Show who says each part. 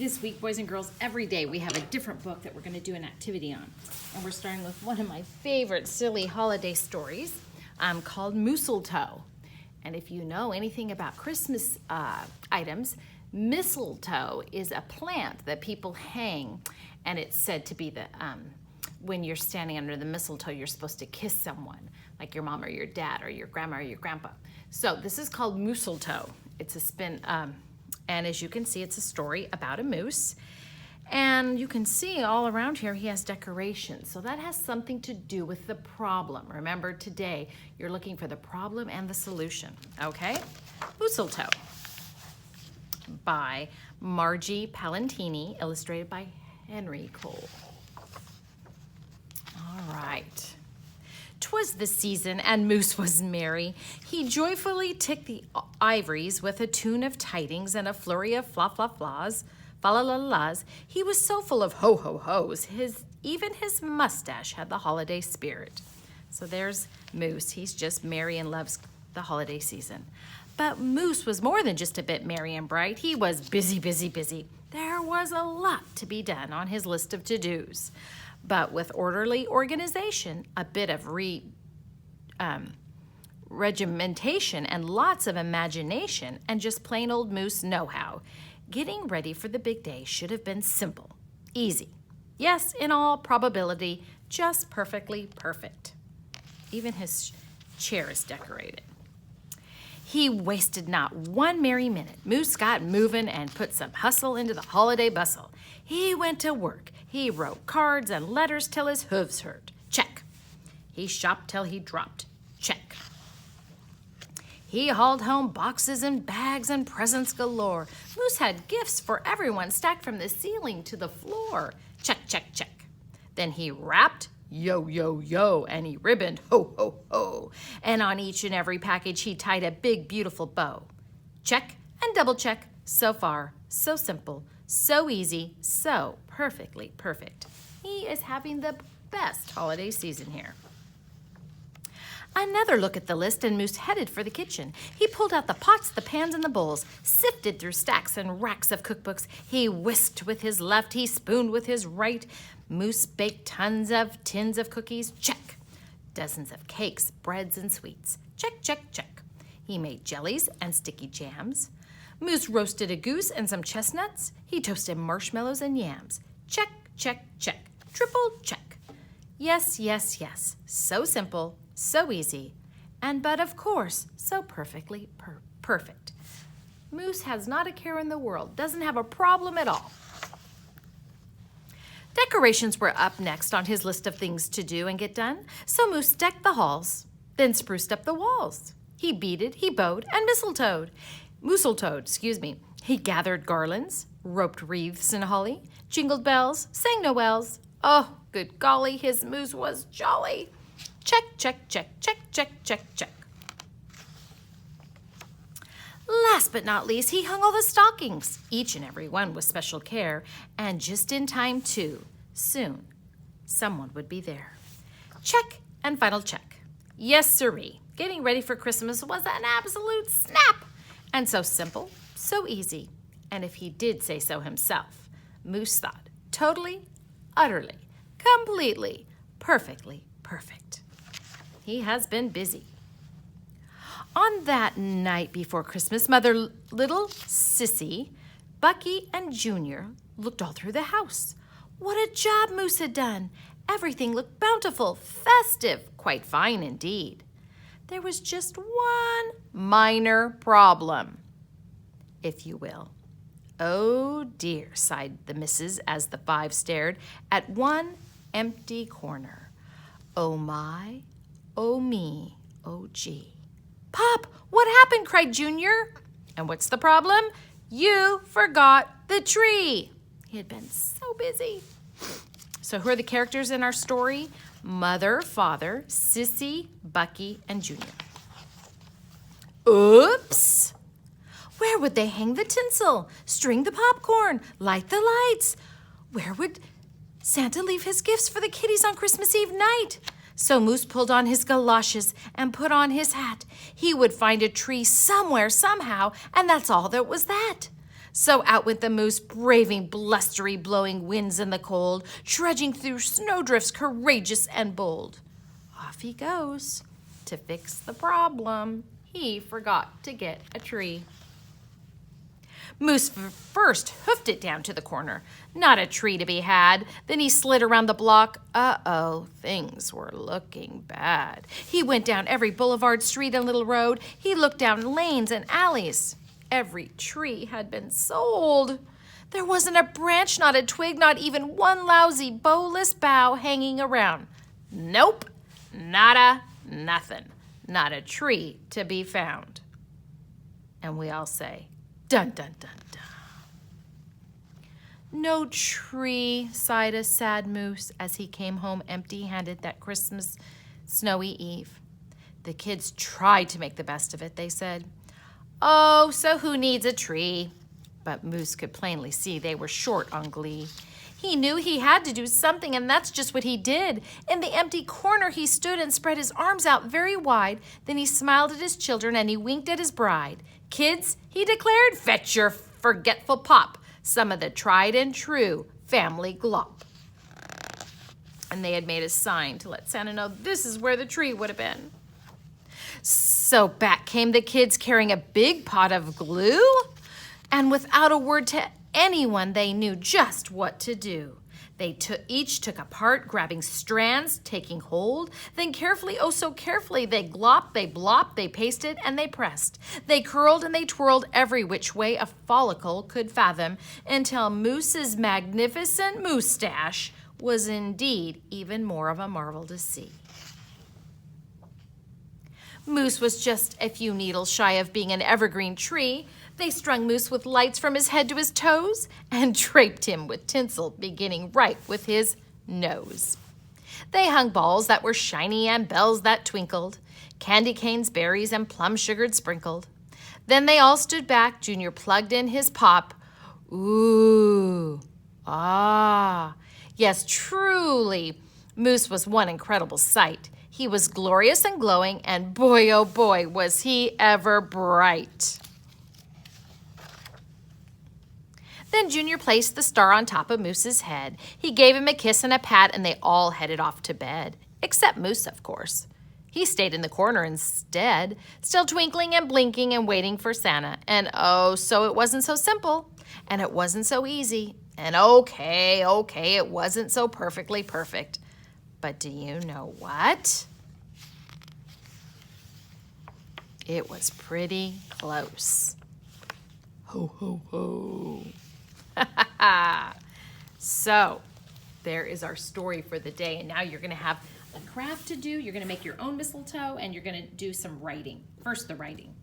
Speaker 1: This week, boys and girls, every day we have a different book that we're going to do an activity on. And we're starting with one of my favorite silly holiday stories called Mistletoe. And if you know anything about Christmas items, mistletoe is a plant that people hang, and it's said to be the when you're standing under the mistletoe, you're supposed to kiss someone, like your mom or your dad or your grandma or your grandpa. So this is called Mistletoe. It's a spin, and as you can see, it's a story about a moose. And you can see all around here he has decorations. So that has something to do with the problem. Remember, today you're looking for the problem and the solution, okay? Mistletoe by Margie Palantini, illustrated by Henry Cole. All right. 'Twas the season, and Moose was merry. He joyfully ticked the ivories with a tune of tidings and a flurry of fla-fla-flas, fa-la-la-las. He was so full of ho-ho-hos, even his mustache had the holiday spirit. So there's Moose. He's just merry and loves the holiday season. But Moose was more than just a bit merry and bright. He was busy, busy, busy. There was a lot to be done on his list of to-dos. But with orderly organization, a bit of regimentation, and lots of imagination, and just plain old Moose know-how, getting ready for the big day should have been simple, easy. Yes, in all probability, just perfectly perfect. Even his chair is decorated. He wasted not one merry minute. Moose got moving and put some hustle into the holiday bustle. He went to work. He wrote cards and letters till his hooves hurt. Check. He shopped till he dropped. Check. He hauled home boxes and bags and presents galore. Moose had gifts for everyone stacked from the ceiling to the floor. Check, check, check. Then he wrapped, yo, yo, yo, and he ribboned, ho, ho, ho. And on each and every package, he tied a big, beautiful bow. Check and double check. So far, so simple, so easy, so perfectly perfect. He is having the best holiday season here. Another look at the list, and Moose headed for the kitchen. He pulled out the pots, the pans, and the bowls, sifted through stacks and racks of cookbooks. He whisked with his left, he spooned with his right. Moose baked tons of tins of cookies. Check. Dozens of cakes, breads, and sweets. Check, check, check. He made jellies and sticky jams. Moose roasted a goose and some chestnuts. He toasted marshmallows and yams. Check, check, check. Triple check. Yes, yes, yes. So simple, so easy, but of course, so perfectly perfect. Moose has not a care in the world, doesn't have a problem at all. Decorations were up next on his list of things to do and get done, so Moose decked the halls, then spruced up the walls. He beaded, he bowed, and mistletoed. He gathered garlands, roped wreaths in holly, jingled bells, sang noels. Oh, good golly, his Moose was jolly. Check, check, check, check, check, check, check. Last but not least, he hung all the stockings, each and every one with special care, and just in time, too. Soon, someone would be there. Check and final check. Yes, sirree. Getting ready for Christmas was an absolute snap. And so simple, so easy. And if he did say so himself, Moose thought totally, utterly, completely, perfectly perfect. He has been busy. On that night before Christmas, Mother Little Sissy, Bucky, and Junior looked all through the house. What a job Moose had done! Everything looked bountiful, festive, quite fine indeed. There was just one minor problem, if you will. Oh dear, sighed the missus as the five stared at one empty corner. Oh my, oh me, oh gee. Pop, what happened? Cried Junior. And what's the problem? You forgot the tree. He had been so busy. So who are the characters in our story? Mother, Father, Sissy, Bucky, and Junior. Oops! Where would they hang the tinsel, string the popcorn, light the lights? Where would Santa leave his gifts for the kiddies on Christmas Eve night? So Moose pulled on his galoshes and put on his hat. He would find a tree somewhere, somehow, and that's all there was that. So out went the moose, braving blustery blowing winds and the cold, trudging through snowdrifts courageous and bold. Off he goes. To fix the problem, he forgot to get a tree. Moose first hoofed it down to the corner. Not a tree to be had. Then he slid around the block. Uh-oh, things were looking bad. He went down every boulevard, street, and little road. He looked down lanes and alleys. Every tree had been sold. There wasn't a branch, not a twig, not even one lousy bowless bough hanging around. Nope, nada, nothing. Not a tree to be found. And we all say, dun, dun, dun, dun. No tree, sighed a sad moose as he came home empty-handed that Christmas snowy eve. The kids tried to make the best of it, they said. Oh, so who needs a tree? But Moose could plainly see they were short on glee. He knew he had to do something, and that's just what he did. In the empty corner he stood and spread his arms out very wide. Then he smiled at his children and he winked at his bride. Kids, he declared, fetch your forgetful pop, some of the tried and true family glop. And they had made a sign to let Santa know this is where the tree would have been. So back came the kids carrying a big pot of glue, and without a word to anyone, they knew just what to do. They each took a part, grabbing strands, taking hold. Then carefully, oh so carefully, they glopped, they blopped, they pasted, and they pressed. They curled and they twirled every which way a follicle could fathom, until Moose's magnificent moustache was indeed even more of a marvel to see. Moose was just a few needles shy of being an evergreen tree. They strung Moose with lights from his head to his toes and draped him with tinsel beginning right with his nose. They hung balls that were shiny and bells that twinkled, candy canes, berries, and plum sugared sprinkled. Then they all stood back. Junior plugged in his pop. Ooh, ah. Yes, truly, Moose was one incredible sight. He was glorious and glowing, and boy, oh boy, was he ever bright. Then Junior placed the star on top of Moose's head. He gave him a kiss and a pat, and they all headed off to bed. Except Moose, of course. He stayed in the corner instead, still twinkling and blinking and waiting for Santa. And oh, so it wasn't so simple, and it wasn't so easy. And okay, it wasn't so perfectly perfect. But do you know what? It was pretty close. Ho, ho, ho. So, there is our story for the day. And now you're going to have a craft to do. You're going to make your own mistletoe, and you're going to do some writing. First, the writing.